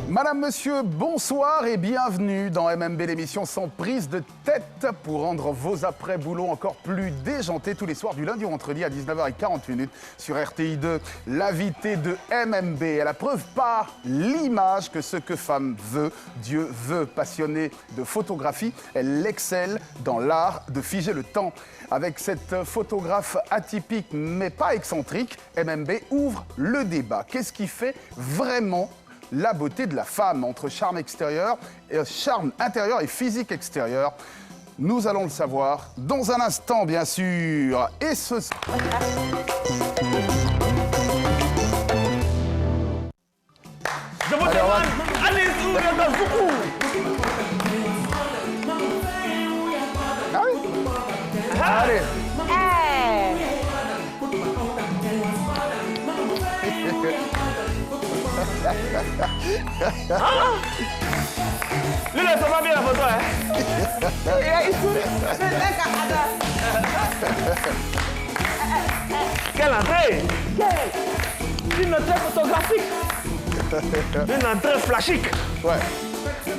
Madame, monsieur, bonsoir et bienvenue dans MMB, l'émission sans prise de tête pour rendre vos après-boulot encore plus déjantés tous les soirs du lundi au vendredi à 19h40 sur RTI2. L'invité de MMB est la preuve par l'image que ce que femme veut, Dieu veut. Passionnée de photographie, elle excelle dans l'art de figer le temps. Avec cette photographe atypique mais pas excentrique, MMB ouvre le débat. Qu'est-ce qui fait vraiment la beauté de la femme entre charme intérieur et physique extérieur? Nous allons le savoir dans un instant, bien sûr. Et ce... Je vous demande, allez-y, beaucoup. Ah oui. Allez. Lui, là, ça va bien la photo, hein? Quelle entrée! Une entrée photographique! Une entrée flashique! Ouais.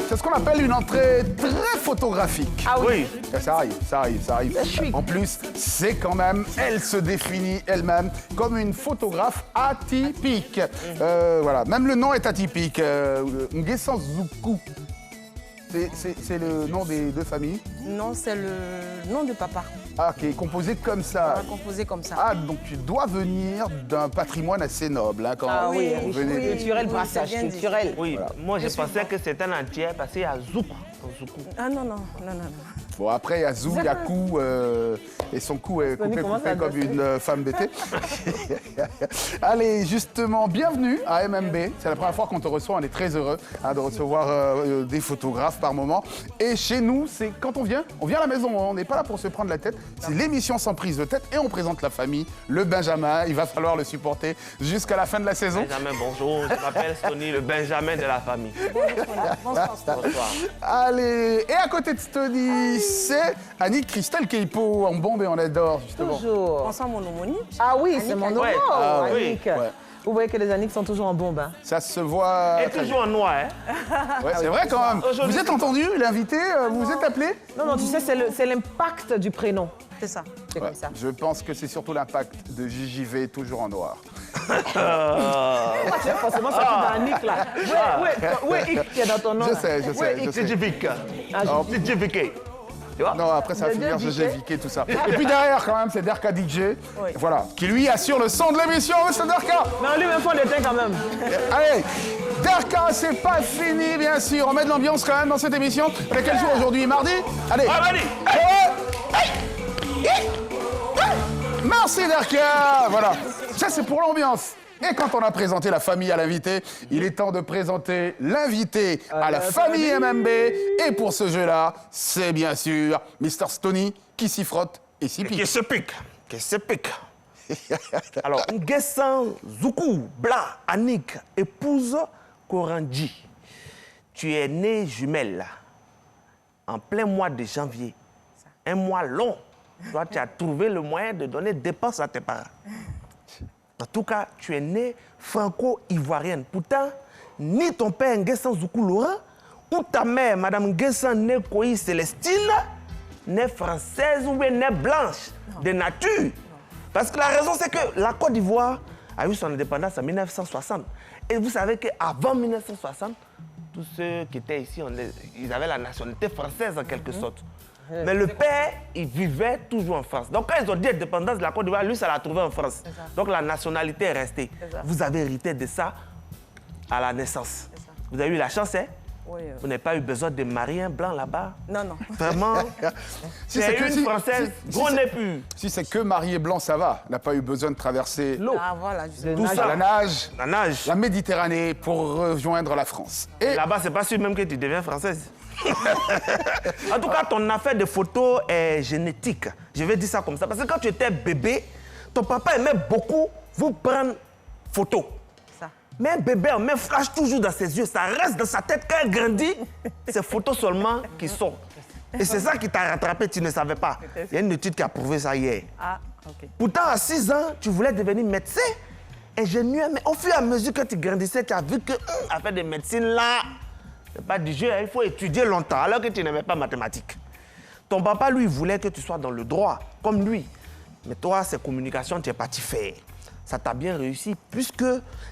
C'est ce qu'on appelle une entrée très photographique. Ah oui! Ça arrive. En plus, c'est quand même, elle se définit elle-même comme une photographe atypique. Voilà, même le nom est atypique. Nguessan Zuku. C'est le nom des deux familles? Non, c'est le nom de papa. Ah, qui est composé comme ça. Composé comme ça. Ah, donc tu dois venir d'un patrimoine assez noble. Hein, quand oui, vous venez. culturel, brassage culturel. Oui, Voilà. moi je pensais que c'était un entier parce qu'il y a Zouk. Ah non. Bon, après, il y a Zou, il y a Kou, et son cou est coupé comme une femme d'été. Allez, justement, bienvenue à MMB. C'est la première fois qu'on te reçoit, on est très heureux de recevoir des photographes par moment. Et chez nous, c'est quand on vient à la maison, on n'est pas là pour se prendre la tête. C'est l'émission sans prise de tête et on présente la famille, le Benjamin. Il va falloir le supporter jusqu'à la fin de la saison. Benjamin, bonjour, je m'appelle Stony, le Benjamin de la famille. Bonsoir. Allez, et à côté de Stony, c'est Annick Christelle Keipo en bombe et en adore, justement. Toujours. Bonsoir, mon homonyme. Ah oui, c'est mon nom, Ouais. Ah oui. Annick. Ouais. Vous voyez que les Annick sont toujours en bombe. Hein. Ça se voit. Et toujours en noir, hein? Ouais, c'est vrai quand même. Aujourd'hui, Vous êtes entendu, l'invité, vous vous êtes appelé? Non, tu sais, c'est l'impact du prénom. C'est ça. C'est Ouais, comme ça. je pense que c'est surtout l'impact de JJV, toujours en noir. Tu es forcément sorti d'Annick, là. Oui, Ick qui est dans ton nom. Je là. sais. C'est JVK. C'est JVK. Tu vois? Non, après ça va Le finir DJ. JJVK, tout ça. Et puis derrière, quand même, c'est Derka DJ, voilà, qui lui assure le son de l'émission. Oui, c'est Derka. Mais on lui met fond d'éteint quand même. Allez, Derka, c'est pas fini, bien sûr. On met de l'ambiance quand même dans cette émission. On est quel jour aujourd'hui? Mardi? Allez. Ah, vas-y. Merci Derka. Voilà, ça c'est pour l'ambiance. Et quand on a présenté la famille à l'invité, il est temps de présenter l'invité à la famille MMB. Et pour ce jeu-là, c'est bien sûr Mr. Stony qui s'y frotte et s'y pique. Qui se pique. Alors, Nguessan Zuku, Bla, Annick, épouse Korandji. Tu es née jumelle en plein mois de janvier. Un mois long. Toi, tu as trouvé le moyen de donner dépenses à tes parents. En tout cas, tu es née franco-ivoirienne. Pourtant, ni ton père Nguessan Zuku Laurent, ou ta mère, Madame Nguessan Nekoï Célestine, née française ou bien née blanche, de nature. Parce que la raison, c'est que la Côte d'Ivoire a eu son indépendance en 1960. Et vous savez qu'avant 1960, tous ceux qui étaient ici, ils avaient la nationalité française en quelque sorte. Mais le père, il vivait toujours en France. Donc quand ils ont dit indépendance de la Côte d'Ivoire, lui, ça l'a trouvé en France. Donc la nationalité est restée. Vous avez hérité de ça à la naissance. Vous avez eu la chance, hein? Oui. Vous n'avez pas eu besoin de marier un blanc là-bas? Non. Vraiment? Si c'est que- une si- Française, si- gros si- n'est plus. Si c'est que marié blanc, ça va. On n'a pas eu besoin de traverser L'eau, Ah voilà, justement. tout ça, la nage, la nage. la Méditerranée pour rejoindre la France. Et Là-bas, c'est pas sûr même que tu deviens française. En tout cas, ton affaire de photo est génétique. Je vais dire ça comme ça. Parce que quand tu étais bébé, ton papa aimait beaucoup vous prendre photo. Ça. Mais un bébé en main flash toujours dans ses yeux, ça reste dans sa tête quand elle grandit, c'est photos seulement qui sont. Et c'est ça qui t'a rattrapé, tu ne savais pas. Il y a une étude qui a prouvé ça hier. Ah, ok. Pourtant, à 6 ans, tu voulais devenir médecin, ingénieur, mais au fur et à mesure que tu grandissais, tu as vu que faire des médecines là, c'est pas du jeu, il faut étudier longtemps, alors que tu n'aimais pas mathématiques. Ton papa, lui, voulait que tu sois dans le droit, comme lui. Mais toi, c'est communication, tu es parti faire. Ça t'a bien réussi, puisque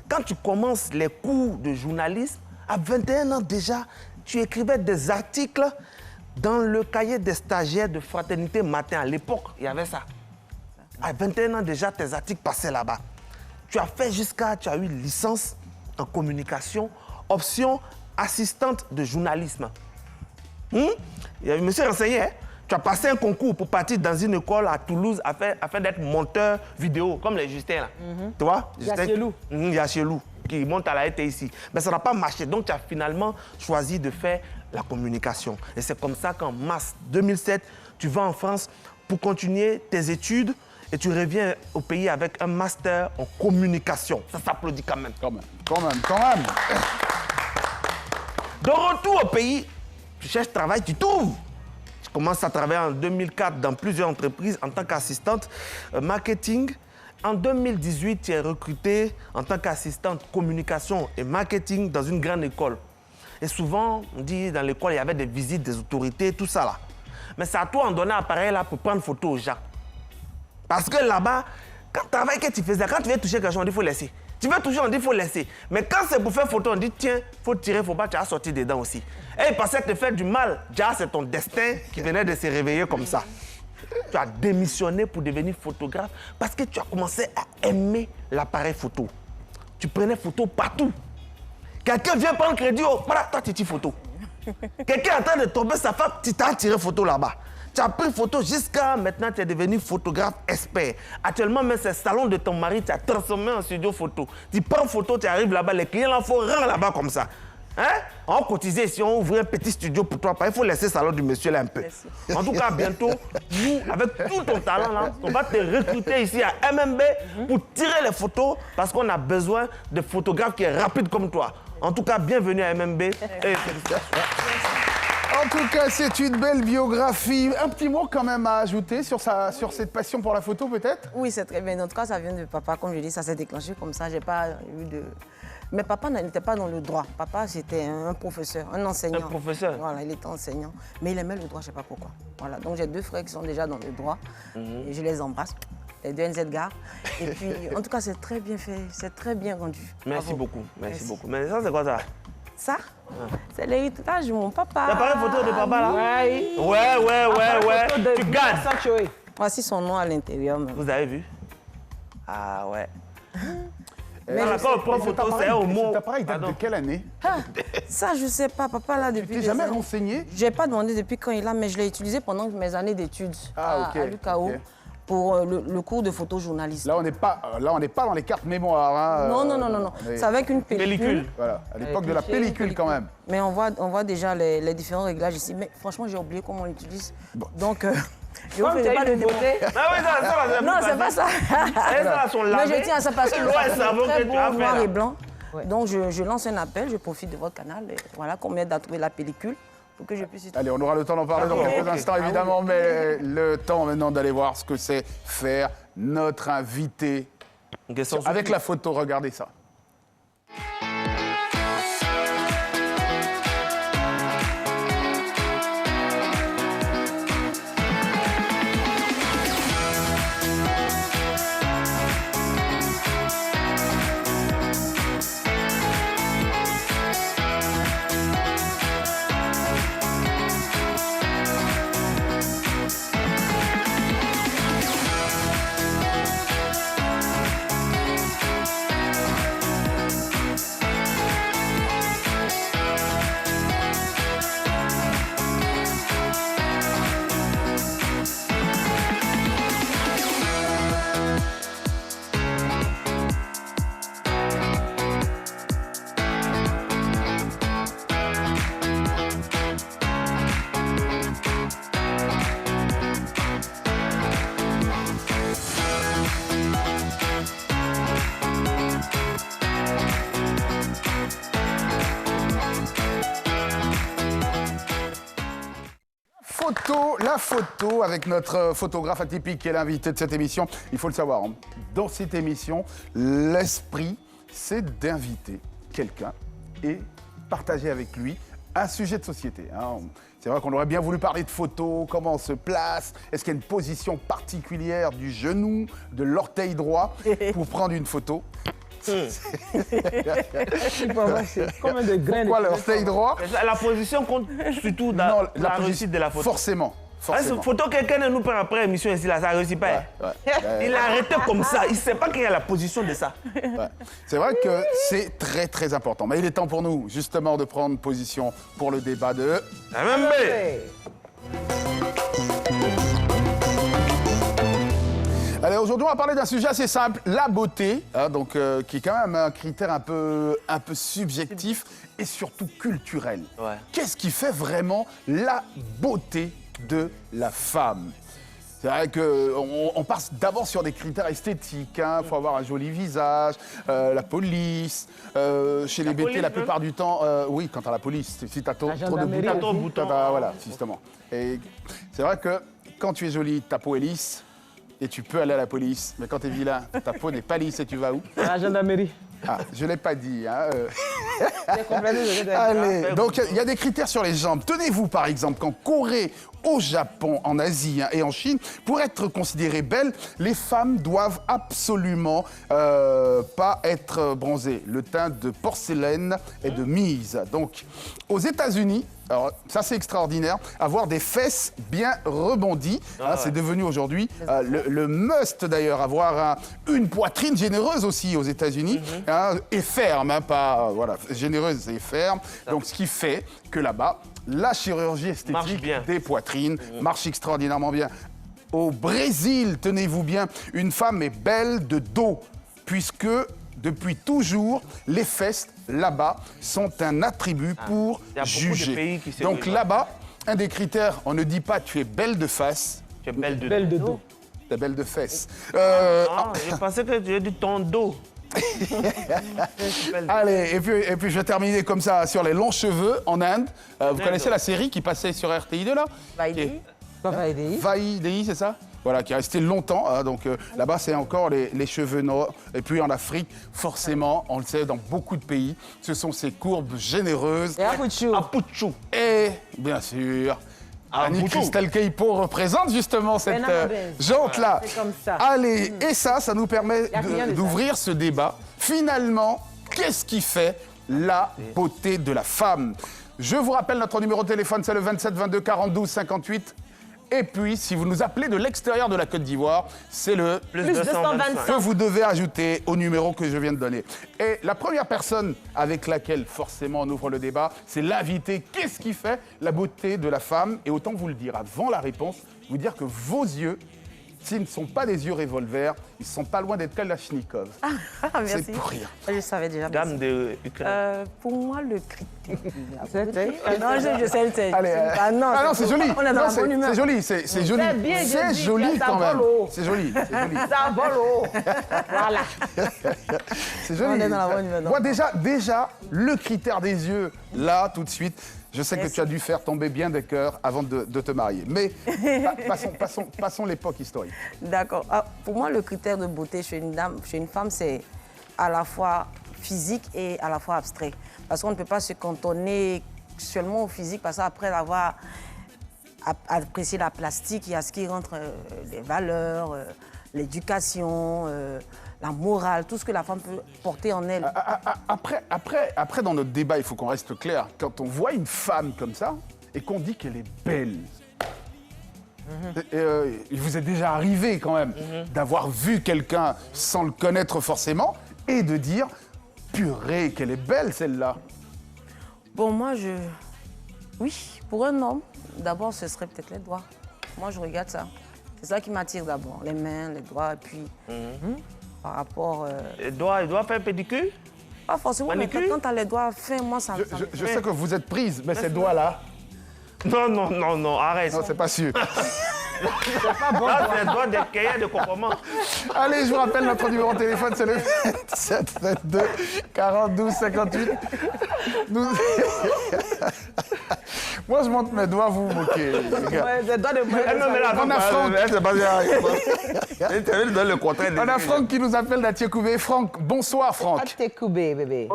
quand tu commences les cours de journalisme, à 21 ans déjà, tu écrivais des articles dans le cahier des stagiaires de Fraternité Matin. À l'époque, il y avait ça. À 21 ans déjà, tes articles passaient là-bas. Tu as fait tu as eu une licence en communication, option assistante de journalisme. Je me suis renseigné, hein? Tu as passé un concours pour partir dans une école à Toulouse afin d'être monteur vidéo, comme les Justin là. Tu vois? Yachelou. Yachelou, qui monte à la RT ici. Mais ça n'a pas marché, donc tu as finalement choisi de faire la communication. Et c'est comme ça qu'en mars 2007, tu vas en France pour continuer tes études et tu reviens au pays avec un master en communication. Ça s'applaudit quand même. Quand même. De retour au pays, tu cherches travail, tu trouves. Tu commences à travailler en 2004 dans plusieurs entreprises en tant qu'assistante marketing. En 2018, tu es recrutée en tant qu'assistante communication et marketing dans une grande école. Et souvent, on dit dans l'école, il y avait des visites des autorités, tout ça là. Mais c'est à toi de donner l'appareil là pour prendre photo aux gens. Parce que là-bas, quand le travail que tu faisais, quand tu veux toucher quelque chose, on dit qu'il faut laisser. Tu veux toucher, on dit qu'il faut laisser. Mais quand c'est pour faire photo, on dit tiens, il faut tirer, il ne faut pas, tu as sorti dedans aussi. Et il pensait te faire du mal. Déjà, c'est ton destin qui venait de se réveiller comme ça. Tu as démissionné pour devenir photographe parce que tu as commencé à aimer l'appareil photo. Tu prenais photo partout. Quelqu'un vient prendre crédit, voilà, toi tu tires photo. Quelqu'un est en train de tomber sa femme, tu t'as tiré photo là-bas. Tu as pris photo jusqu'à maintenant, tu es devenu photographe expert. Actuellement, même ce salon de ton mari, tu as transformé en studio photo. Tu prends photo, tu arrives là-bas, les clients là, il faut rendre là-bas comme ça. Hein? On cotisait si on ouvrait un petit studio pour toi. Il faut laisser le salon du monsieur là un peu. Merci. En tout cas, bientôt, nous, avec tout ton talent là, on va te recruter ici à MMB pour tirer les photos parce qu'on a besoin de photographes qui est rapide comme toi. En tout cas, bienvenue à MMB et félicitations. En tout cas, c'est une belle biographie. Un petit mot quand même à ajouter sur cette passion pour la photo, peut-être? Oui, c'est très bien. En tout cas, ça vient de papa. Comme je dis, ça s'est déclenché comme ça. J'ai pas eu de... Mais papa n'était pas dans le droit. Papa, c'était un professeur, un enseignant. Un professeur? Voilà, il était enseignant. Mais il aimait le droit, je ne sais pas pourquoi. Voilà, donc j'ai deux frères qui sont déjà dans le droit. Et je les embrasse. Les deux NZ Gare. Et puis, en tout cas, c'est très bien fait. C'est très bien rendu. Merci beaucoup. Merci beaucoup. Mais ça, c'est quoi ça? Ça, c'est l'héritage de mon papa. L'appareil photo de papa là? Oui. Ouais. Tu gardes. Voici son nom à l'intérieur. Vous avez vu? Ah ouais. Mais quand on prend photo, c'est au mot. Cet appareil date de quelle année? Ça, je ne sais pas. Papa, là, depuis. Tu t'es jamais renseigné? Je n'ai pas demandé depuis quand il l'a, mais je l'ai utilisé pendant mes années d'études à l'UCAO. Okay. Pour le cours de photojournalisme. Là, on n'est pas dans les cartes mémoire. Hein, non. C'est avec une pellicule. Voilà, à l'époque de la pellicule quand même. Mais on voit déjà les différents réglages ici. Mais franchement, j'ai oublié comment on l'utilise. Bon. Donc, je ne fais pas le démonter. Ah oui, ça, non, c'est pas ça. Mais je tiens à ça parce que c'est très beau, noir et blanc. Ouais. Donc, je lance un appel, je profite de votre canal. Et voilà, qu'on m'aide à trouver la pellicule. Pour que je puisse... Allez, on aura le temps d'en parler dans quelques instants, évidemment, mais le temps maintenant d'aller voir ce que c'est faire notre invité. Avec la photo, regardez ça. la photo avec notre photographe atypique qui est l'invité de cette émission. Il faut le savoir, hein, dans cette émission, l'esprit, c'est d'inviter quelqu'un et partager avec lui un sujet de société. Hein. C'est vrai qu'on aurait bien voulu parler de photos, comment on se place, est-ce qu'il y a une position particulière du genou, de l'orteil droit pour prendre une photo. Comme des grains. Pourquoi l'orteil droit? La position compte surtout dans Non, la réussite de la photo. Forcément. Cette photo, quelqu'un ne nous prend après l'émission ici, là, ça ne réussit pas. Il a arrêté comme ça, il ne sait pas qu'il y a la position de ça. Ouais. C'est vrai que c'est très très important. Mais il est temps pour nous, justement, de prendre position pour le débat de... MMB. Allez, aujourd'hui, on va parler d'un sujet assez simple, la beauté, hein, donc, qui est quand même un critère un peu subjectif et surtout culturel. Ouais. Qu'est-ce qui fait vraiment la beauté de la femme? C'est vrai qu'on passe d'abord sur des critères esthétiques. Il faut avoir un joli visage, la police. Chez les BT, la plupart du temps, oui, quand t'as la police, si t'as trop de boutons. Voilà, justement. Et c'est vrai que quand tu es jolie, ta peau est lisse et tu peux aller à la police. Mais quand tu es vilain, ta peau n'est pas lisse et tu vas où? À la gendarmerie. Ah, je ne l'ai pas dit. Hein, Allez, donc il y a des critères sur les jambes. Tenez-vous par exemple qu'en Corée, au Japon, en Asie et en Chine, pour être considérées belles, les femmes doivent absolument pas être bronzées. Le teint de porcelaine est de mise. Donc, aux États-Unis, alors ça c'est extraordinaire, avoir des fesses bien rebondies, c'est devenu aujourd'hui le must d'ailleurs, avoir une poitrine généreuse aussi aux États-Unis, et ferme, hein, pas voilà, généreuse et ferme. Donc ce qui fait que là-bas, la chirurgie esthétique des poitrines marche extraordinairement bien. Au Brésil, tenez-vous bien, une femme est belle de dos, puisque depuis toujours, les fesses, là-bas, sont un attribut pour juger. Donc là-bas, un des critères, on ne dit pas tu es belle de face. Tu es belle de dos. Tu es belle de fesses. Je pensais que tu as dit ton dos. Allez, et puis je vais terminer comme ça sur les longs cheveux en Inde. Vous connaissez la série qui passait sur RTI2 là? Vaidei, c'est ça? Voilà, qui est resté longtemps. Hein, donc là-bas, c'est encore les cheveux noirs. Et puis en Afrique, forcément, on le sait, dans beaucoup de pays, ce sont ces courbes généreuses. Et Apuchou. Et bien sûr, Annie Cristal Keipo représente justement cette jante-là. C'est comme ça. Allez, et ça nous permet d'ouvrir ce débat. Finalement, qu'est-ce qui fait la beauté de la femme? Je vous rappelle, notre numéro de téléphone, c'est le 27 22 42 58. Et puis, si vous nous appelez de l'extérieur de la Côte d'Ivoire, c'est le plus 225 que vous devez ajouter au numéro que je viens de donner. Et la première personne avec laquelle, forcément, on ouvre le débat, c'est l'invité. Qu'est-ce qui fait la beauté de la femme? Et autant vous le dire avant la réponse, vous dire que vos yeux, s'ils ne sont pas des yeux revolver, ils ne sont pas loin d'être Kalachnikov. Merci. C'est pour rire. Je savais déjà. Dame de Ukraine. Pour moi, le critère. Non, je sais. Allez, non, c'est joli. On est dans la bonne humeur. C'est joli, c'est joli. C'est joli quand même. C'est joli. Ça vole haut. Voilà. C'est joli. On est dans la bonne humeur. Moi, déjà, le critère des yeux, là, tout de suite, je sais que tu as dû faire tomber bien des cœurs avant de te marier. Mais passons l'époque historique. D'accord. Pour moi, le critère de beauté chez une femme, c'est à la fois physique et à la fois abstrait. Parce qu'on ne peut pas se cantonner seulement au physique, parce qu'après avoir apprécié la plastique, il y a ce qui rentre, les valeurs, l'éducation, la morale, tout ce que la femme peut porter en elle. Après, dans notre débat, il faut qu'on reste clair. Quand on voit une femme comme ça et qu'on dit qu'elle est belle, il vous est déjà arrivé quand même d'avoir vu quelqu'un sans le connaître forcément et de dire « purée, qu'elle est belle celle-là ». Bon, moi, oui, pour un homme, d'abord, ce serait peut-être les doigts. Moi, je regarde ça. C'est ça qui m'attire d'abord, les mains, les doigts, et puis par rapport... Les doigts faire pédicure? Pas forcément, mais quand tu as les doigts fins, moi, ça me Je sais que vous êtes prise, mais ces doigts-là... Non, arrête. Non, c'est pas sûr. Là, c'est le doigt des cahiers de concombre. Allez, je vous rappelle, notre numéro de téléphone, c'est le 27 22 42 58. Nous... Moi, je monte mes doigts, vous vous moquez, les gars. Ouais, des doigts de moi. Non, mais là, On a Franck. c'est pas bien. Tu lui donnes le contraire. On a Franck qui nous appelle d'Atiekoubé. Franck, bonsoir, Franck. Atiekoubé, bébé.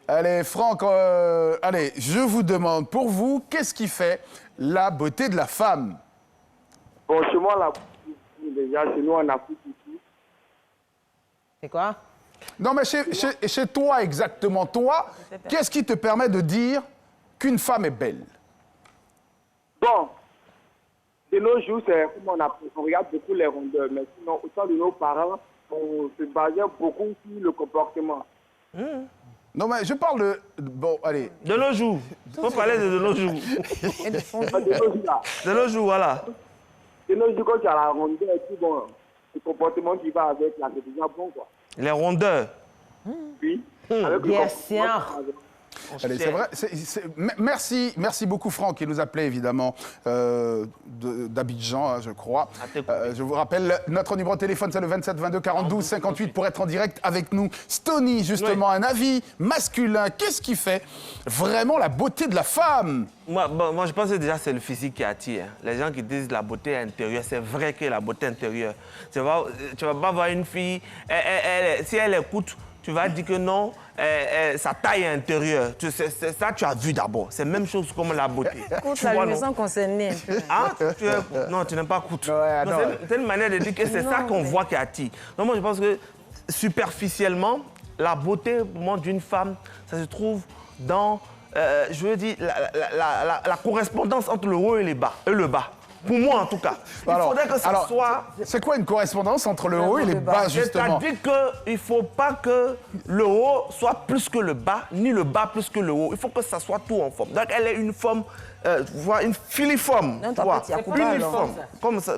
Allez, Franck, allez, je vous demande, pour vous, qu'est-ce qui fait la beauté de la femme? Bon, chez moi, là, déjà, chez nous, en Afrique ici. C'est quoi? Non, mais chez toi, exactement, toi, qu'est-ce qui te permet de dire qu'une femme est belle? Bon, de nos jours, c'est comme on regarde beaucoup les rondeurs, mais sinon, au temps de nos parents, on se basait beaucoup sur le comportement. Non, mais je parle de... Bon, allez. De nos jours. Il faut parler de nos jours. Et de fond. De nos jours, là. De nos jours, voilà. De nos jours, quand tu as la rondeur et tout, bon, le comportement qui va avec, là, c'est déjà bon, quoi. Les rondeurs. Puis, avec le Bien comportement sûr. qui va avec. Allez, c'est vrai. Merci beaucoup Franck qui nous appelait évidemment d'Abidjan, hein, je crois. Je vous rappelle, notre numéro de téléphone c'est le 27 22 42 58 pour être en direct avec nous. Stony, justement, un avis masculin. Qu'est-ce qui fait vraiment la beauté de la femme? Moi, je pense que déjà c'est le physique qui attire. Les gens qui disent la beauté intérieure, c'est vrai que la beauté intérieure. Tu vas pas voir une fille, si elle écoute, tu vas dire que non, sa taille intérieure. Ça, tu as vu d'abord. C'est la même chose comme la beauté. Écoute, Tu la vois, lumière non? concernée un peu. Ah, non, tu n'aimes pas coûte. Ouais, Non, non. c'est une manière de dire que c'est ça qu'on voit qui attire. Donc moi, je pense que superficiellement, la beauté pour moi, d'une femme, ça se trouve dans, je veux dire, la correspondance entre le haut et le bas. Pour moi, en tout cas. Il faudrait que ça soit... C'est quoi une correspondance entre le haut et les bas, justement? C'est-à-dire qu'il ne faut pas que le haut soit plus que le bas, ni le bas plus que le haut. Il faut que ça soit tout en forme. Donc, elle est une forme, une filiforme. Non, t'as fait, il y a quoi, Uniforme,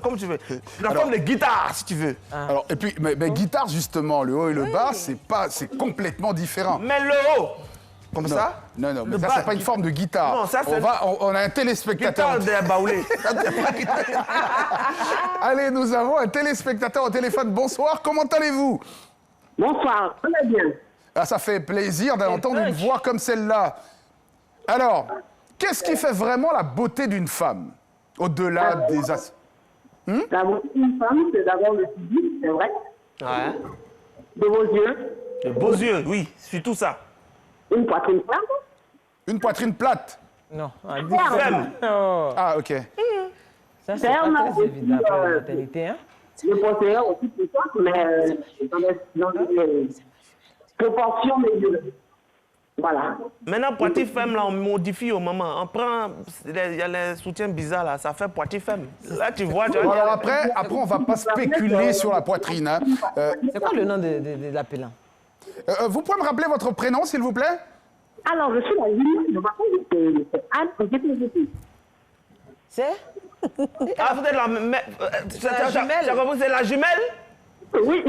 comme tu veux. La forme de guitare, si tu veux. Alors, et puis, mais guitare, justement, le haut et le bas, c'est complètement différent. Mais le haut, comme ça. Non, mais le ça, bas, c'est pas une forme de guitare. Non, ça, c'est... On a un téléspectateur. Guitare de baoulé. Allez, nous avons un téléspectateur au téléphone. Bonsoir, comment allez-vous? Bonsoir, très bien. Ah, ça fait plaisir d'entendre une voix comme celle-là. Alors, qu'est-ce qui fait vraiment la beauté d'une femme? Au-delà des... La beauté d'une femme, c'est d'abord le physique, c'est vrai. Ouais. De vos yeux, De beaux yeux, oui, surtout ça. une poitrine plate. Une poitrine plate. Non, on dit Femme. Oh, Ah, OK. ça, c'est pas très évident pour la maternité, hein? Je conseillerais aussi plus ça, mais dans les proportions des yeux. Voilà. Maintenant, poitrine femme, là, on modifie au moment. On prend, il y a les soutiens bizarres, là, ça fait poitrine femme. Là, tu vois, Bon, alors après, on va pas spéculer sur la poitrine. Hein. C'est quoi le nom de l'appelant? Vous pouvez me rappeler votre prénom, s'il vous plaît? Alors, je suis la jumelle de ma fille, c'est Anne, C'est? Ah, vous êtes la même... jumelle. Tu as compris, c'est la jumelle? Oui.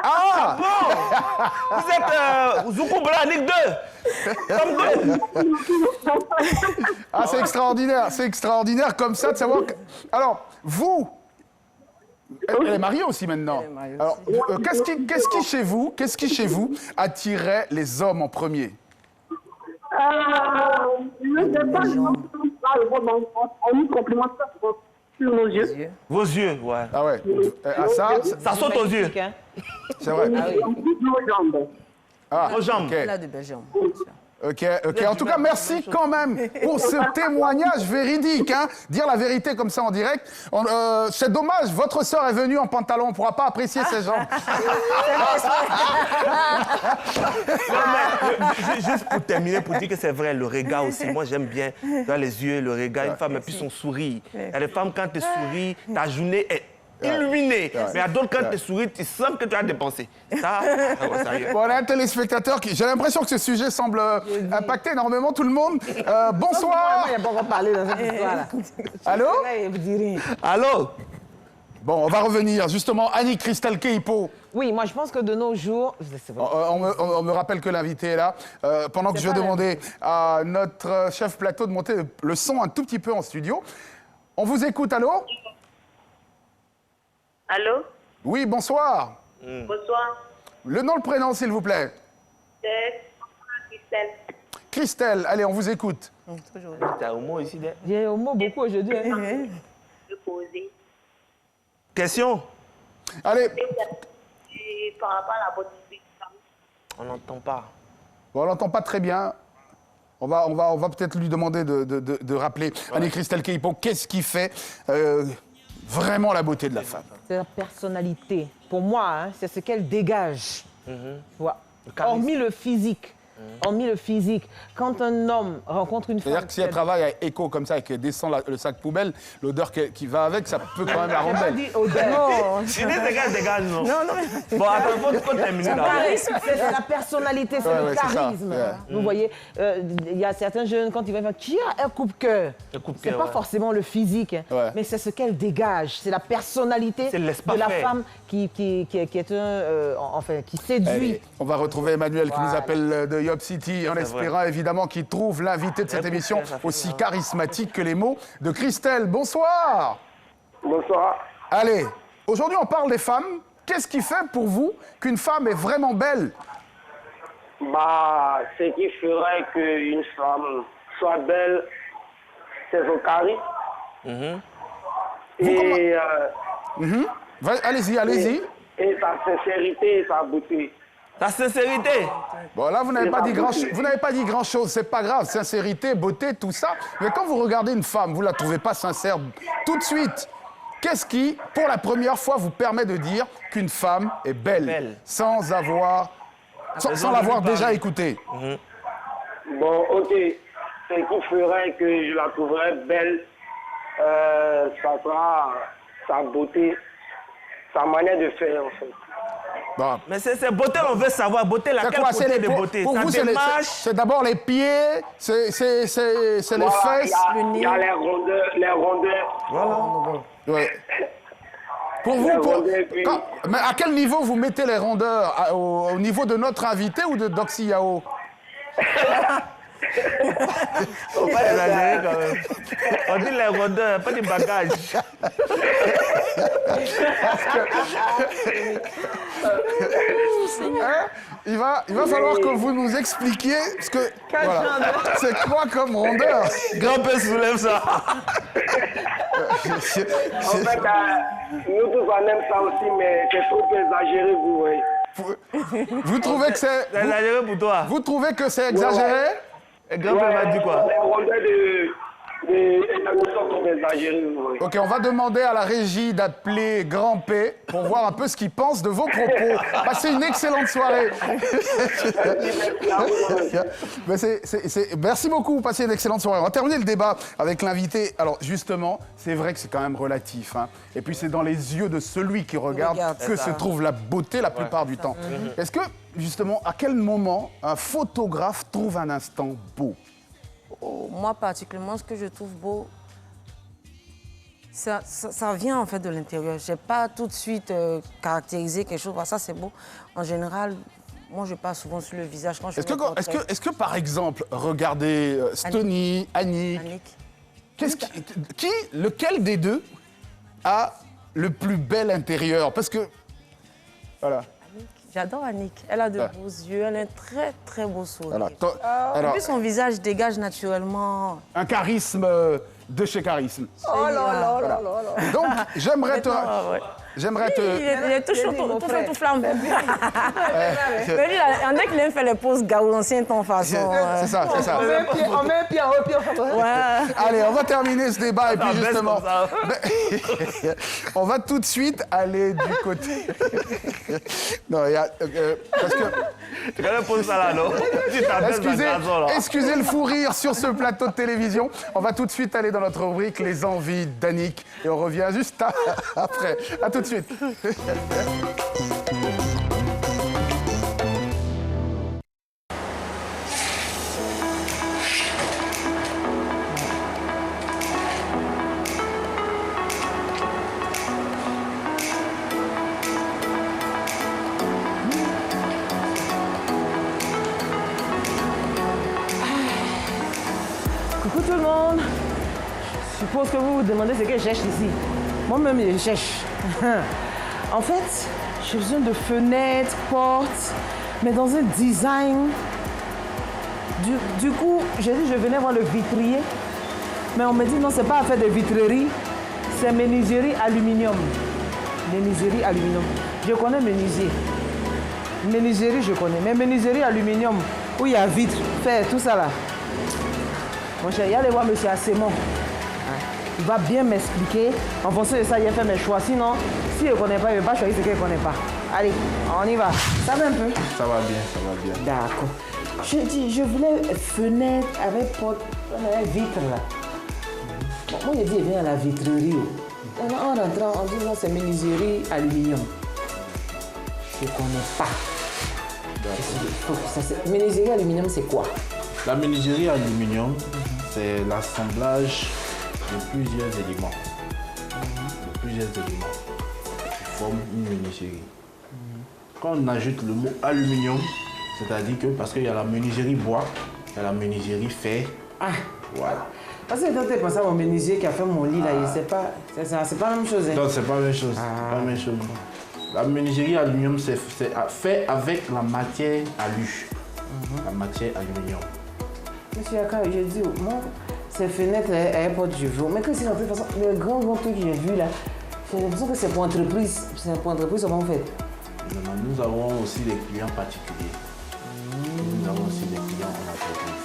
Ah! Vous êtes Zoukou Blanik 2. Comme 2. Ah, c'est extraordinaire comme ça de savoir que... Alors, vous... Elle est mariée aussi maintenant. Elle est mariée Alors, qu'est-ce qui chez vous attirait les hommes en premier? Je ne sais pas, on nous complimente ça sur nos yeux. Vos yeux, ouais. Ah ouais. Ah, ça, Ça saute aux yeux. Hein? c'est vrai. On touche nos jambes. Ah, Aux jambes. ok. Elle a de belles jambes. bien sûr. Ok. En tout cas, merci quand même pour ce témoignage véridique. Hein. Dire la vérité comme ça en direct. C'est dommage, votre sœur est venue en pantalon, on ne pourra pas apprécier ses jambes. Juste pour terminer, pour dire que c'est vrai, le regard aussi. Moi, j'aime bien dans les yeux, le regard, une femme et puis son sourire. Il y a des femmes, quand tu souris, ta journée est illuminée. Mais il y a d'autres, quand tu souris, tu sens que tu as dépensé. Ça, sérieux. Bon, on a un téléspectateur qui... J'ai l'impression que ce sujet semble impacter énormément tout le monde. Bonsoir. Il n'y a pas encore parlé dans cette histoire-là. Allô? Là, il vous dit rien. Allô? Bon, on va revenir. Justement, Annie Cristal Keipo. Oui, moi, je pense que de nos jours... C'est vrai. On me rappelle que l'invité est là. Pendant que je vais demander à notre chef plateau de monter le son un tout petit peu en studio, On vous écoute, allô? Allô? Oui, bonsoir. Bonsoir. Le nom, le prénom, s'il vous plaît. C'est Christelle. Christelle, allez, on vous écoute. Toujours. T'as un mot ici. Il y a un mot beaucoup aujourd'hui. Hein. Je poser. Question? Allez, Et par rapport à la beauté des femmes. On n'entend pas. bon, on l'entend pas très bien. On va peut-être lui demander de rappeler. Annie-Christelle Keipo, qu'est-ce qui fait vraiment la beauté de la femme? C'est la personnalité. Pour moi, hein, c'est ce qu'elle dégage. Tu vois. charisme. Hormis le physique. Hormis le physique. Quand un homme rencontre une femme... C'est-à-dire que si elle travaille à écho comme ça et qu'elle descend le sac poubelle, l'odeur qui va avec, ça peut quand même la rendre J'ai pas belle. dit odeur. Si les dégâts dégagent, non? Non, non. Bon, attends, faut terminer là. C'est la personnalité, c'est Ouais, le ouais, c'est ça. charisme. Yeah. Vous voyez, il y a certains jeunes, quand ils vont faire qui a un coupe-cœur, Un coupe-cœur, c'est pas ouais. forcément le physique, hein, Ouais. mais c'est ce qu'elle dégage. C'est la personnalité C'est l'espace de la fait. femme qui est enfin, qui séduit. Allez, on va retrouver Emmanuel qui nous appelle de Yob City en espérant évidemment qu'il trouve l'invité de cette Un émission coup de cœur, ça fait aussi mal. charismatique que les mots de Christelle. Bonsoir. Bonsoir. Allez, aujourd'hui on parle des femmes. Qu'est-ce qui fait pour vous qu'une femme est vraiment belle? Bah, ce qui ferait qu'une femme soit belle, c'est son charisme. Et, Allez-y, allez-y. et sa sincérité et sa beauté. Ta sincérité. Bon, là, vous n'avez pas dit grand-chose. C'est pas grave. Sincérité, beauté, tout ça. Mais quand vous regardez une femme, vous la trouvez pas sincère tout de suite. Qu'est-ce qui, pour la première fois, vous permet de dire qu'une femme est belle, Belle. sans l'avoir déjà écoutée? Bon, ok. Ce qui ferait que je la trouverais belle, ça sera sa beauté, sa manière de faire, en fait. Bon. Mais c'est beauté, on veut savoir. Beauté, C'est laquelle quoi? côté de beauté? Pour Ça vous, c'est démarche. c'est d'abord les pieds, c'est les Voilà, fesses. il y a les rondeurs. Ouais. Pour vous, Les rondeurs, puis- mais à quel niveau vous mettez les rondeurs? Au niveau de notre invité ou de Doxy Yao? Faut pas exagérer quand même. On dit les rondeurs, pas des bagages. Hein? Il va falloir que vous nous expliquiez ce que. Voilà. C'est quoi comme rondeur? Grand-père soulève ça. En fait, nous tous on aime ça aussi, mais c'est trop exagéré, vous voyez. Vous trouvez que c'est. C'est exagéré pour toi. Vous trouvez que c'est exagéré? Et grand-père m'a dit quoi? Les rondeurs de sont trop exagérés, vous voyez. Ok, on va demander à la régie d'appeler Grand P pour voir un peu ce qu'il pense de vos propos. Passez une excellente soirée. Mais merci beaucoup, passez une excellente soirée. On va terminer le débat avec l'invité. Alors justement, c'est vrai que c'est quand même relatif. Hein. Et puis c'est dans les yeux de celui qui regarde que se trouve la beauté la plupart du temps. Est-ce que, justement, à quel moment un photographe trouve un instant beau? Oh, moi, particulièrement, ce que je trouve beau, ça vient en fait de l'intérieur. Je n'ai pas tout de suite caractérisé quelque chose. Ça, c'est beau. En général, moi, je passe souvent sur le visage quand je fais mes portraits. Est-ce que, par exemple, regardez Stony, Annick, Annick. lequel des deux a le plus bel intérieur? Parce que, voilà. J'adore Annick. Elle a de beaux yeux, elle a un très très beau sourire. Voilà. En Alors, plus, son visage dégage naturellement. un charisme de chez charisme. Oh là là là là. Donc, j'aimerais te... Il est tout chaud, tout flamme. Mais lui, il y en a qui aiment faire les poses Gao, l'ancien temps façon. C'est ça. On met un pied en haut, pied en bas. Ouais. Allez, on va terminer ce débat et puis baisse justement, comme ça. on va tout de suite aller du côté. Non, il y a parce que Tu connais pour ça là, non? Tu t'abaisses dans le gazon, là. excusez le fou rire sur ce plateau de télévision. On va tout de suite aller dans notre rubrique Les envies d'Annick et on revient juste après. À tout de suite. Coucou tout le monde. Je suis suppose que vous vous demandez ce que je cherche ici. Moi-même, je cherche. En fait, j'ai besoin de fenêtres, portes, mais dans un design. Du coup, j'ai dit je venais voir le vitrier. Mais on me dit non, c'est pas affaire de vitrerie, c'est menuiserie aluminium. Menuiserie aluminium. Je connais menuisier. Menuiserie, je connais. Mais menuiserie aluminium, où il y a vitre, fer, tout ça là. Mon cher, il y a aller voir M. Assemon. Il va bien m'expliquer. En fonction de ça, il a fait mes choix. Sinon, s'il ne connaît pas, il ne va pas choisir ce qu'il ne connaît pas. Allez, on y va. Ça va un peu? Ça va bien, ça va bien. D'accord. Je dis, je voulais fenêtre avec porte, avec vitre là. Bon, moi, je dis, viens à la vitrerie. En rentrant, en disant, c'est menuiserie aluminium. Je ne connais pas. Menuiserie aluminium, c'est quoi? La menuiserie aluminium, c'est l'assemblage de plusieurs éléments. Qui forment une menuiserie. Quand on ajoute le mot aluminium, c'est-à-dire que parce qu'il y a la menuiserie bois, il y a la menuiserie fer. Ah, voilà. Parce que quand tu penses à mon menuisier qui a fait mon lit, là, c'est pas la même chose. Hein? Non, c'est pas la même chose. Pas la même chose. La menuiserie aluminium, c'est fait avec la matière alu. La matière aluminium. Monsieur Aka, je dis, moi, ces fenêtres, elles portent du jour. Mais que c'est de toute façon, le grand truc que j'ai vu là, j'ai l'impression que c'est pour entreprise. C'est pour entreprise, comment on fait? Nous avons aussi des clients particuliers. Nous avons aussi des clients en entreprise.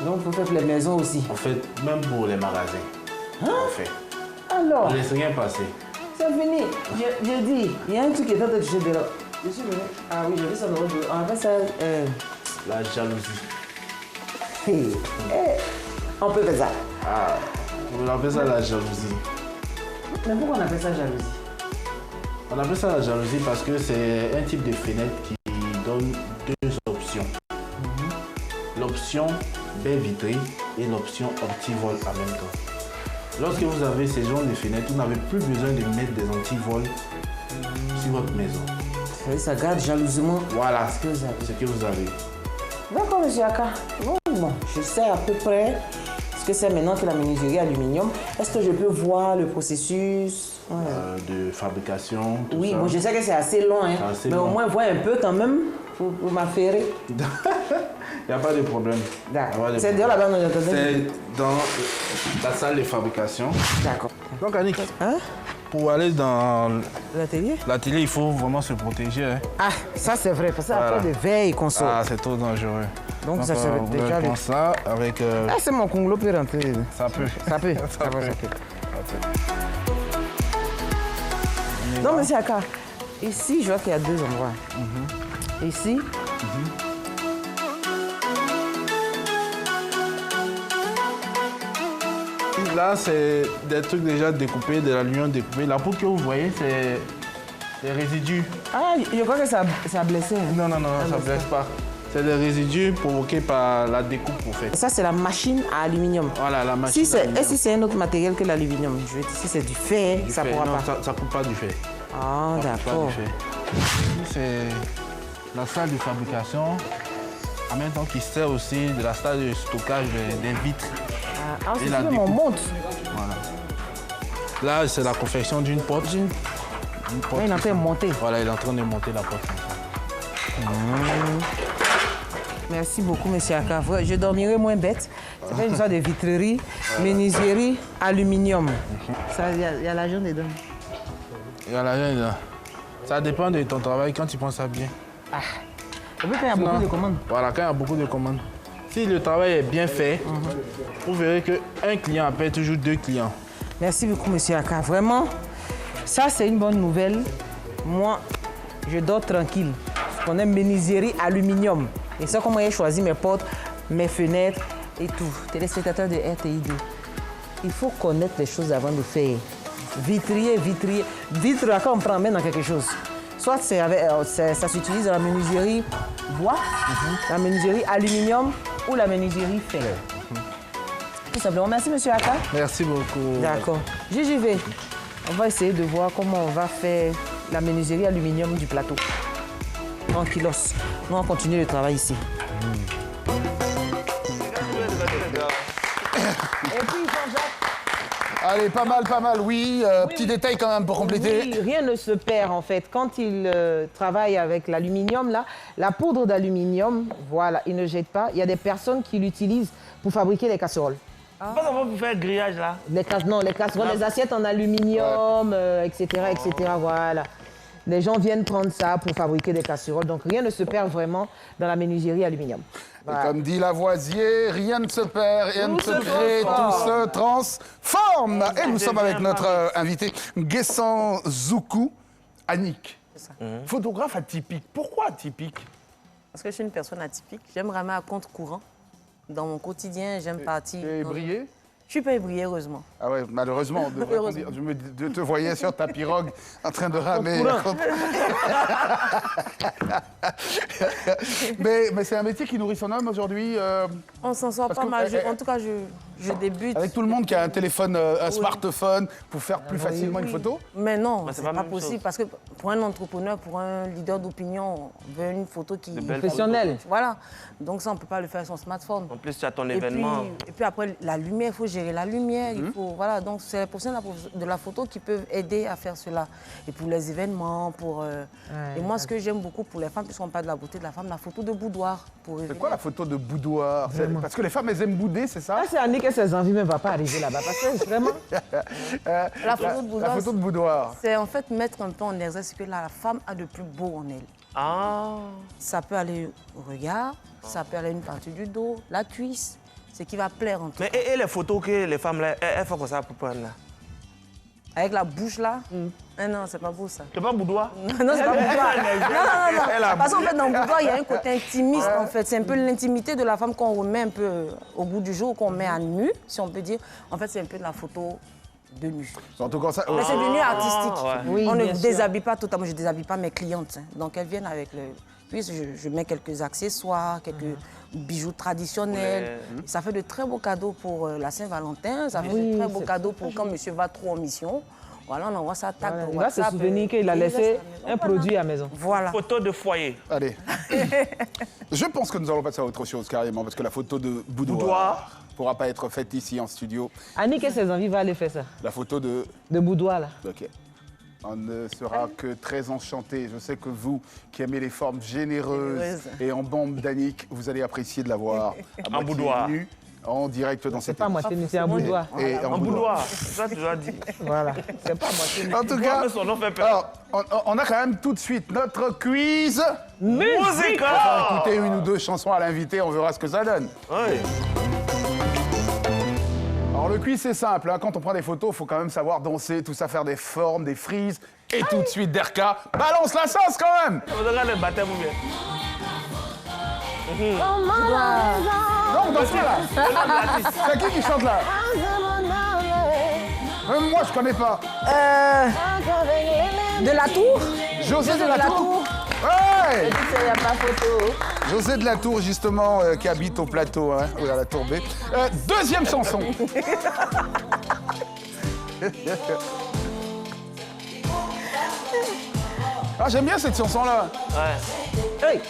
Donc, on peut faire pour les maisons aussi. En fait, même pour les magasins. On fait. Alors, On ne laisse rien passer. c'est fini. Je dis, il y a un truc qui est en train de toucher de là. Je suis venu. Ah oui, j'ai vu ça dans le jeu. On appelle ça. La jalousie. On peut faire ça. Ah, on appelle ça la jalousie. Mais pourquoi on appelle ça jalousie? On appelle ça la jalousie parce que c'est un type de fenêtre qui donne deux options. L'option baie vitrée et l'option anti-vol en même temps. Lorsque vous avez ces genres de fenêtres, vous n'avez plus besoin de mettre des anti-vols sur votre maison. Ça garde jalousement. Voilà ce que vous avez. ce que vous avez. D'accord, monsieur Aka. Bon, je sais à peu près ce que c'est maintenant que la menuiserie aluminium. Est-ce que je peux voir le processus De fabrication, tout Oui, ça. bon, je sais que c'est assez long, hein, assez mais long. au moins voir un peu quand même pour m'affairer. Il n'y a pas de problème. D'accord. C'est d'ailleurs là-bas, nous entendons. C'est dans la salle de fabrication. D'accord. Donc, Annick, Hein? pour aller dans L'atelier? l'atelier, il faut vraiment se protéger. Hein. Ah, ça c'est vrai, parce que Voilà. après de veille qu'on sort. Ah, c'est trop dangereux. Donc ça serait déjà on le... prend ça avec... Ah, c'est mon conglo peut rentrer. ça peut. Ça peut. Ça peut. Non, monsieur Aka, ici, je vois qu'il y a deux endroits. Ici. Là, c'est des trucs déjà découpés, de l'aluminium découpé. La poudre que vous voyez, c'est des résidus. Ah, je crois que ça a blessé. Non, ça ne blesse pas. C'est des résidus provoqués par la découpe, en fait. Ça, c'est la machine à aluminium. Voilà, la machine. Et si c'est un autre matériel que l'aluminium? Je veux dire, si c'est du fer, ça ne pourra non, pas. ça ne coupe pas du fer. Ah, d'accord. C'est la salle de fabrication, en même temps qui sert aussi de la salle de stockage des vitres. Ah, c'est la même on découpe. monte. Voilà. Là, c'est la confection d'une porte. Une porte Là, il est en train de monter. Voilà, il est en train de monter la porte. Merci beaucoup, monsieur Aka. Je dormirai moins bête. C'est pas une sorte de vitrerie, menuiserie, aluminium. Ça, il y a l'argent dedans. Il y a l'argent dedans. Ça dépend de ton travail quand tu penses ça bien. Et puis quand il y a beaucoup de commandes. Voilà, quand il y a beaucoup de commandes. Si le travail est bien fait, vous verrez qu'un client appelle toujours deux clients. Merci beaucoup, monsieur Aka. Vraiment, ça, c'est une bonne nouvelle. Moi, je dors tranquille. Je connais menuiserie aluminium. Et ça, comment j'ai choisi mes portes, mes fenêtres et tout. Téléspectateurs de RTI2, il faut connaître les choses avant de faire. Vitrier. Vitre, quand on prend main dans quelque chose. Soit ça s'utilise dans la menuiserie bois, la menuiserie aluminium ou la menuiserie fer. Tout simplement. Merci, monsieur Aka. Merci beaucoup. D'accord. J'y vais. On va essayer de voir comment on va faire la menuiserie aluminium du plateau. Tranquillos. Nous, on continue le travail ici. Et puis, Jean-Jacques. Allez, pas mal, oui. Petit détail quand même pour compléter. Oui, rien ne se perd en fait. Quand il travaille avec l'aluminium, là, la poudre d'aluminium, voilà, il ne jette pas. Il y a des personnes qui l'utilisent pour fabriquer les casseroles. Pas seulement pour faire grillage là. Les casseroles, les assiettes en aluminium, etc., voilà. Les gens viennent prendre ça pour fabriquer des casseroles. Donc rien ne se perd vraiment dans la menuiserie aluminium. Et comme dit Lavoisier, rien ne se perd, rien ne se crée, tout se transforme. Et nous sommes avec notre invité, Guessant Zoukou, Annick. Photographe atypique. Pourquoi atypique? Parce que je suis une personne atypique. J'aime ramer à compte courant. Dans mon quotidien, j'aime partir. Et briller? Je suis pas ébriée, heureusement. Ah ouais, malheureusement, je te voyais sur ta pirogue en train de ramer. mais c'est un métier qui nourrit son homme aujourd'hui. On s'en sort pas mal. En tout cas, je débute. Avec tout le monde qui a un téléphone, un smartphone pour faire plus facilement une photo? Mais non, Bah, c'est pas possible. Parce que pour un entrepreneur, pour un leader d'opinion, on veut une photo qui est Professionnelle. Voilà. Donc ça, on ne peut pas le faire sur son smartphone. En plus, tu as ton événement. Et puis après, la lumière, il faut gérer la lumière. Il faut, voilà. Donc c'est les professionnels de la photo qui peuvent aider à faire cela. Et pour les événements, pour... et moi, ce que j'aime beaucoup pour les femmes, puisqu'on parle de la beauté de la femme, la photo de boudoir. C'est quoi la photo de boudoir? Parce que les femmes, elles aiment bouder, c'est ça? Ah, c'est Annick et ses envies, mais ne va pas arriver là-bas. Parce que vraiment... La photo de boudoir, La photo de boudoir. c'est en fait mettre un peu en exergue ce que la femme a de plus beau en elle. Ah. Ça peut aller au regard, ça peut aller à une partie du dos, la cuisse, ce qui va plaire en tout. Mais et les photos que les femmes là, elles font comme ça pour prendre là? Avec la bouche là, ah non, c'est pas beau ça. C'est pas boudoir? Non, c'est pas boudoir. Non. Parce qu'en fait, dans le boudoir, il y a un côté intimiste en fait. C'est un peu l'intimité de la femme qu'on remet un peu au goût du jour, qu'on met à nu, si on peut dire. En fait, c'est un peu de la photo de nu. En tout cas, ça... Mais c'est du nu artistique. ouais. Oui, On ne bien sûr. déshabille pas totalement, je ne déshabille pas mes clientes. Hein. Donc elles viennent avec le... Puis je mets quelques accessoires, quelques bijoux traditionnels. Ça fait de très beaux cadeaux pour la Saint-Valentin. Ça fait de très beaux cadeaux pour quand monsieur va trop en mission. Voilà, on envoie ça tac. Il va se souvenir qu'il a laissé un produit à la maison. Voilà. Photo de foyer. Allez. Je pense que nous allons passer à autre chose carrément, parce que la photo de boudoir Boudoir. ne pourra pas être faite ici en studio. Annick et ses envies va aller faire ça. La photo de... De boudoir, là. Ok. On ne sera que très enchanté. Je sais que vous, qui aimez les formes généreuses et en bombe d'Annick, vous allez apprécier de la voir à moitié boudoir. nue, en direct dans C'est cette pas moi, c'est un boudoir. Et En boudoir. Ça, tu dois dire. Voilà. C'est pas moi. En tout cas, Mais son nom fait peur. alors, on a quand même tout de suite notre quiz. Musical. Écoutez une ou deux chansons à l'invité, on verra ce que ça donne. Oui. Alors le quiz c'est simple, hein. Quand on prend des photos, il faut quand même savoir danser, tout ça, faire des formes, des frises. Et tout de suite, Derka, balance la sauce quand même. On regarde le baptême ou bien? Non, on danse pas là. C'est qui chante là? Même moi je connais pas. De la tour. José de la Tour. Ouais. Il n'y a pas photo. José de la Tour, justement, qui habite au plateau, hein, ou à la Tour B. Deuxième chanson. Ah, j'aime bien cette chanson-là. Ouais. Hey.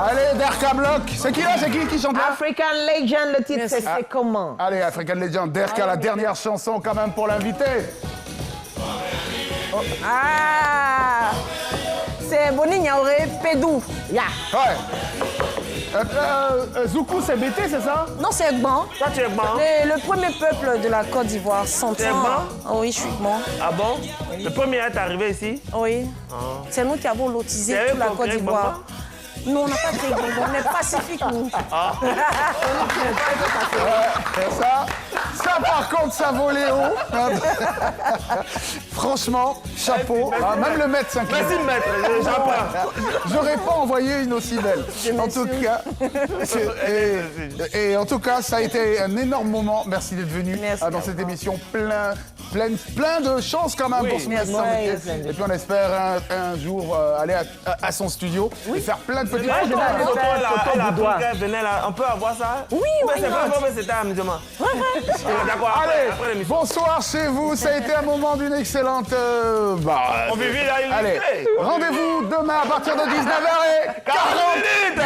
Allez, Derka Block. C'est qui là? C'est qui chante là? African Legend, le titre, c'est comment? Allez, African Legend. Derka, la dernière chanson quand même pour l'invité. Ah, c'est Boni Niaoré Pédou. Ya. Ouais. Zoukou, c'est BT, c'est ça? Non, c'est Gban. Toi, tu es bon? Le premier peuple de la Côte d'Ivoire, 100 ans. C'est Gban? Oui, je suis Gban. Ah bon? Le premier est arrivé ici? Oui. C'est nous qui avons lotisé C'est eux toute la qui ont Côte créé d'Ivoire. Nous, on n'a pas créé Gban, on est pacifique, nous. Ça par contre, ça volait haut. Franchement, chapeau. Ah, même le maître s'incline. Merci, maître. J'apprends. J'aurais pas envoyé une aussi belle. En tout cas, et en tout cas, ça a été un énorme moment. Merci d'être venu Merci. dans cette émission plein de chance quand même pour ce merci. médecin. Et puis on espère un jour aller à son studio et faire plein de petits La photos. photo, photo elle a boudoir. pris qu'elle venait là. On peut avoir ça? Oui, Mais why c'est not? pas vrai, mais c'était amusement. d'accord. Allez, Après l'émission. bonsoir chez vous. Ça a été un moment d'une excellente... On vivait là, il Allez, vivait. rendez-vous demain à partir de 19h40 40 minutes.